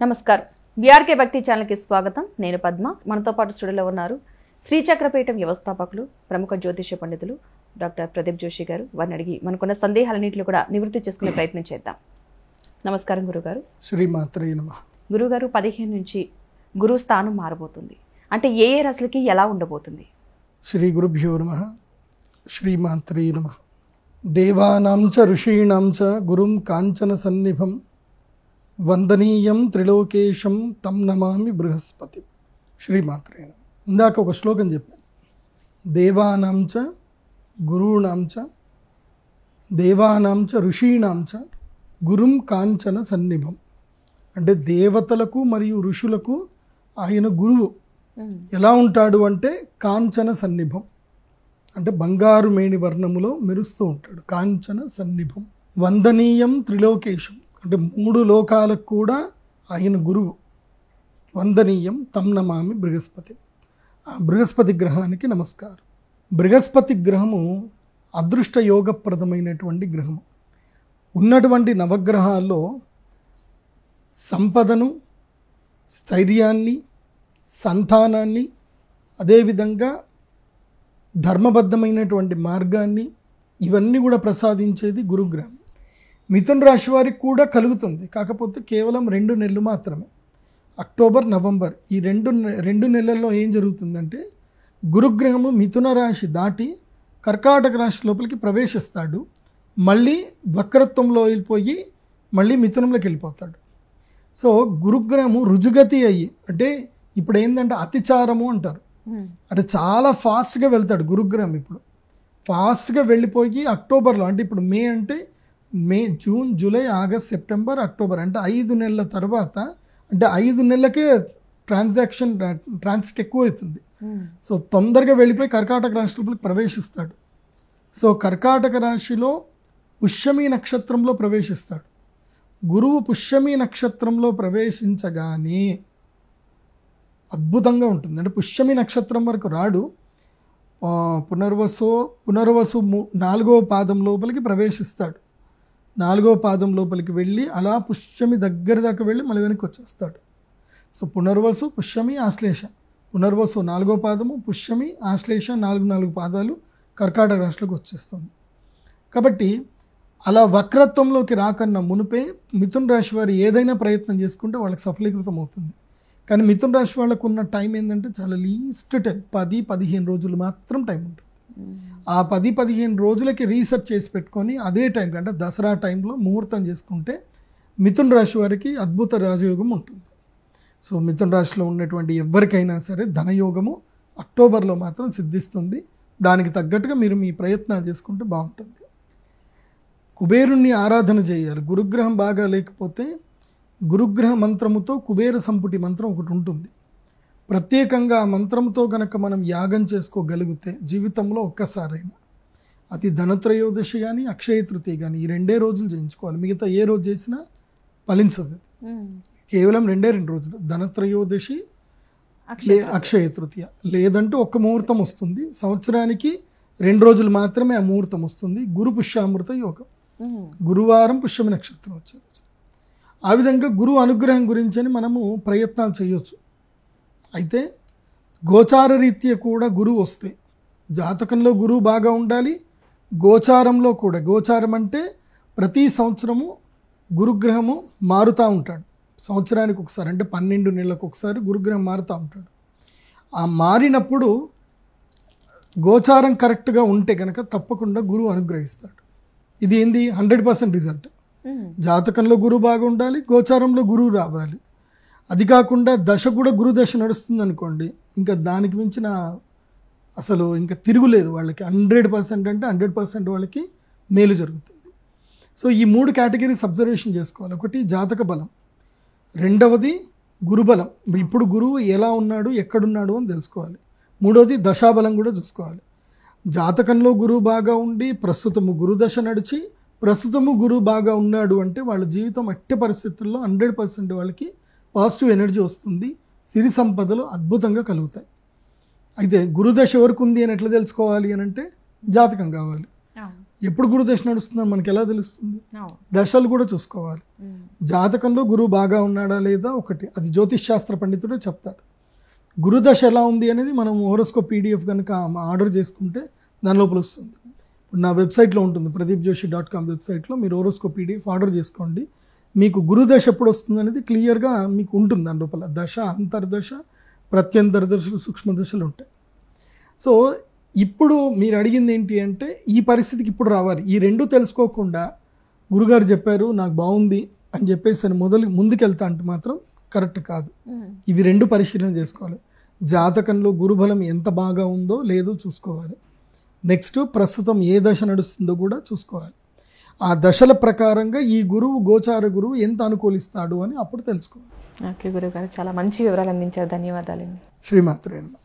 నమస్కారం. బీఆర్కే భక్తి ఛానల్కి స్వాగతం. నేను పద్మ. మనతో పాటు స్టూడియోలో ఉన్నారు శ్రీచక్రపీఠం వ్యవస్థాపకులు, ప్రముఖ జ్యోతిష్య పండితులు డాక్టర్ ప్రదీప్ జోషి గారు. వారిని అడిగి మనకున్న సందేహాలన్నింటినీ కూడా నివృత్తి చేసుకునే ప్రయత్నం చేద్దాం. నమస్కారం గురుగారు. శ్రీమాత్రే నమః. గురుగారు, 15 నుంచి గురువు స్థానం మారబోతుంది. అంటే ఏ రాశులకి ఎలా ఉండబోతుంది? శ్రీ గురుభ్యో నమః. శ్రీమాత్రే నమః. దేవానాం చ ఋషీణాం చ గురుం కాంచన సన్నిభం వందనీయం త్రిలోకేశం తం నమామి బృహస్పతి. శ్రీమాత్రే నమః. ఇందాక ఒక శ్లోకం చెప్పాను. దేవానాం చ గురూణాం చ దేవానాం చ ఋషీణాం చ గురుం కాంచన సన్నిభం. అంటే దేవతలకు మరియు ఋషులకు ఆయన గురువు. ఎలా ఉంటాడు అంటే కాంచన సన్నిభం, అంటే బంగారు మేణి వర్ణములో మెరుస్తూ ఉంటాడు. కాంచన సన్నిభం. వందనీయం త్రిలోకేశం, అంటే 3 లోకాలకు కూడా ఆయన గురువు. వందనీయం తం నమామి బృహస్పతి. ఆ బృహస్పతి గ్రహానికి నమస్కారం. బృహస్పతి గ్రహము అదృష్ట యోగప్రదమైనటువంటి గ్రహము. ఉన్నటువంటి నవగ్రహాల్లో సంపదను, స్థైర్యాన్ని, సంతానాన్ని, అదేవిధంగా ధర్మబద్ధమైనటువంటి మార్గాన్ని, ఇవన్నీ కూడా ప్రసాదించేది గురుగ్రహం. మిథున రాశి వారికి కూడా కలుగుతుంది, కాకపోతే కేవలం 2 నెలలు మాత్రమే. అక్టోబర్, నవంబర్ ఈ రెండు నెలల్లో ఏం జరుగుతుందంటే గురుగ్రహము మిథున రాశి దాటి కర్కాటక రాశి లోపలికి ప్రవేశిస్తాడు. మళ్ళీ వక్రత్వంలో వెళ్ళిపోయి మళ్ళీ మిథునంలోకి వెళ్ళిపోతాడు. సో గురుగ్రహము రుజుగతి అయ్యి, అంటే ఇప్పుడు ఏంటంటే అతిచారము అంటారు, అంటే చాలా ఫాస్ట్గా వెళ్తాడు గురుగ్రహం. ఇప్పుడు ఫాస్ట్గా వెళ్ళిపోయి అక్టోబర్లో, అంటే ఇప్పుడు మే అంటే May, June, July, August, September, October, అంటే 5 నెలల తర్వాత, అంటే 5 నెలలకే ట్రాన్సిట్ ఎక్కువ అవుతుంది. సో తొందరగా వెళ్ళిపోయి కర్కాటక రాశి లోపలికి ప్రవేశిస్తాడు. సో కర్కాటక రాశిలో పుష్యమి నక్షత్రంలో ప్రవేశిస్తాడు. గురువు పుష్యమి నక్షత్రంలో ప్రవేశించగానే అద్భుతంగా ఉంటుంది. అంటే పుష్యమి నక్షత్రం వరకు రాడు, పునర్వసు 4వ పాదం లోపలికి ప్రవేశిస్తాడు. 4వ పాదం లోపలికి వెళ్ళి అలా పుష్యమి దగ్గర దాకా వెళ్ళి మళ్ళీ వెనక్కి వచ్చేస్తాడు. సో పునర్వసు, పుష్యమి, ఆశ్లేష. పునర్వసు 4వ పాదము, పుష్యమి, ఆశ్లేష 4 పాదాలు కర్కాటక రాశిలోకి వచ్చేస్తుంది. కాబట్టి అలా వక్రత్వంలోకి రాకన్నా మునిపే మిథున రాశి వారు ఏదైనా ప్రయత్నం చేసుకుంటే వాళ్ళకి సఫలీకృతం అవుతుంది. కానీ మిథున రాశి వాళ్ళకు ఉన్న టైం ఏంటంటే చాలా లీస్ట్ టైం, 10-15 రోజులు మాత్రం టైం ఉంటుంది. ఆ 10-15 రోజులకి రీసెర్చ్ చేసి పెట్టుకొని అదే టైం, అంటే దసరా టైంలో ముహూర్తం చేసుకుంటే మిథున రాశి వారికి అద్భుత రాజయోగం ఉంటుంది. సో మిథున రాశిలో ఉన్నటువంటి ఎవరికైనా సరే ధనయోగము అక్టోబర్లో మాత్రం సిద్ధిస్తుంది. దానికి తగ్గట్టుగా మీరు మీ ప్రయత్నాలు చేసుకుంటే బాగుంటుంది. కుబేరుణ్ణి ఆరాధన చేయాలి. గురుగ్రహం బాగా లేకపోతే గురుగ్రహ మంత్రముతో కుబేర సంపుటి మంత్రం ఒకటి ఉంటుంది. ప్రత్యేకంగా ఆ మంత్రంతో కనుక మనం యాగం చేసుకోగలిగితే జీవితంలో ఒక్కసారైనా, అది ధనత్రయోదశి కానీ అక్షయ తృతీయ కానీ ఈ 2 రోజులు చేయించుకోవాలి. మిగతా ఏ రోజు చేసినా ఫలించదు. కేవలం 2 రోజులు, ధనత్రయోదశి, అక్షయ తృతీయ. లేదంటే ఒక్క ముహూర్తం వస్తుంది సంవత్సరానికి, 2 రోజులు మాత్రమే ఆ ముహూర్తం వస్తుంది. గురు పుష్యామృత యోగం, గురువారం పుష్యమి నక్షత్రం వచ్చే రోజు. ఆ విధంగా గురువు అనుగ్రహం గురించి అని మనము ప్రయత్నాలు చేయొచ్చు. అయితే గోచార రీత్యా కూడా గురువు వస్తే, జాతకంలో గురువు బాగా ఉండాలి, గోచారంలో కూడా. గోచారం అంటే ప్రతి సంవత్సరము గురుగ్రహము మారుతూ ఉంటాడు. సంవత్సరానికి ఒకసారి, అంటే 12 నెలలకు ఒకసారి గురుగ్రహం మారుతూ ఉంటాడు. ఆ మారినప్పుడు గోచారం కరెక్ట్గా ఉంటే కనుక తప్పకుండా గురువు అనుగ్రహిస్తాడు. ఇది ఏంది 100% రిజల్ట్. జాతకంలో గురువు బాగా ఉండాలి, గోచారంలో గురువు రావాలి. అది కాకుండా దశ కూడా గురు దశ నడుస్తుంది అనుకోండి, ఇంకా దానికి మించిన అసలు ఇంకా తిరుగులేదు వాళ్ళకి. 100% అంటే 100% వాళ్ళకి మేలు జరుగుతుంది. సో ఈ 3 కేటగిరీస్ అబ్జర్వేషన్ చేసుకోవాలి. ఒకటి జాతక బలం, రెండవది గురుబలం, ఇప్పుడు గురువు ఎలా ఉన్నాడు, ఎక్కడున్నాడు అని తెలుసుకోవాలి. మూడవది దశాబలం కూడా చూసుకోవాలి. జాతకంలో గురువు బాగా ఉండి ప్రస్తుతము గురుదశ నడిచి ప్రస్తుతము గురువు బాగా ఉన్నాడు అంటే వాళ్ళ జీవితం ఎట్టి పరిస్థితుల్లో 100% వాళ్ళకి పాజిటివ్ ఎనర్జీ వస్తుంది, సిరి సంపదలు అద్భుతంగా కలుగుతాయి. అయితే గురుదశ ఎవరికి ఉంది అని ఎట్లా తెలుసుకోవాలి అని అంటే జాతకం కావాలి. ఎప్పుడు గురు దశ నడుస్తుందని మనకి ఎలా తెలుస్తుంది? అవును. దశలు కూడా చూసుకోవాలి. జాతకంలో గురువు బాగా ఉన్నాడా లేదా ఒకటి, అది జ్యోతిష్ శాస్త్ర పండితుడే చెప్తాడు. గురుదశ ఎలా ఉంది అనేది మనం హోరోస్కోప్ పీడిఎఫ్ కనుక ఆర్డర్ చేసుకుంటే దాని లోపల వస్తుంది. ఇప్పుడు నా వెబ్సైట్లో ఉంటుంది, pradeepjoshi.com వెబ్సైట్లో మీరు హోరోస్కోప్ పీడిఎఫ్ ఆర్డర్ చేసుకోండి. మీకు గురుదశ ఎప్పుడు వస్తుంది అనేది క్లియర్గా మీకు ఉంటుంది. దాని లోపల దశ, అంతర్దశ, ప్రత్యంతర దశలు, సూక్ష్మ దశలు ఉంటాయి. సో ఇప్పుడు మీరు అడిగింది ఏంటి అంటే ఈ పరిస్థితికి ఇప్పుడు రావాలి. ఈ రెండు తెలుసుకోకుండా గురుగారు చెప్పారు నాకు బాగుంది అని చెప్పేసి ముందుకెళ్తా అంటే మాత్రం కరెక్ట్ కాదు. ఇవి రెండు పరిశీలన చేసుకోవాలి. జాతకంలో గురుబలం ఎంత బాగా ఉందో లేదో చూసుకోవాలి. నెక్స్ట్ ప్రస్తుతం ఏ దశ నడుస్తుందో కూడా చూసుకోవాలి. ఆ దశల ప్రకారంగా ఈ గురువు, గోచార గురువు ఎంత అనుకూలిస్తాడు అని అప్పుడు తెలుసుకోవాలి. ఓకే గురువు గారు, చాలా మంచి వివరాలు అందించారు. ధన్యవాదాలండి. శ్రీమాత్రే నమః.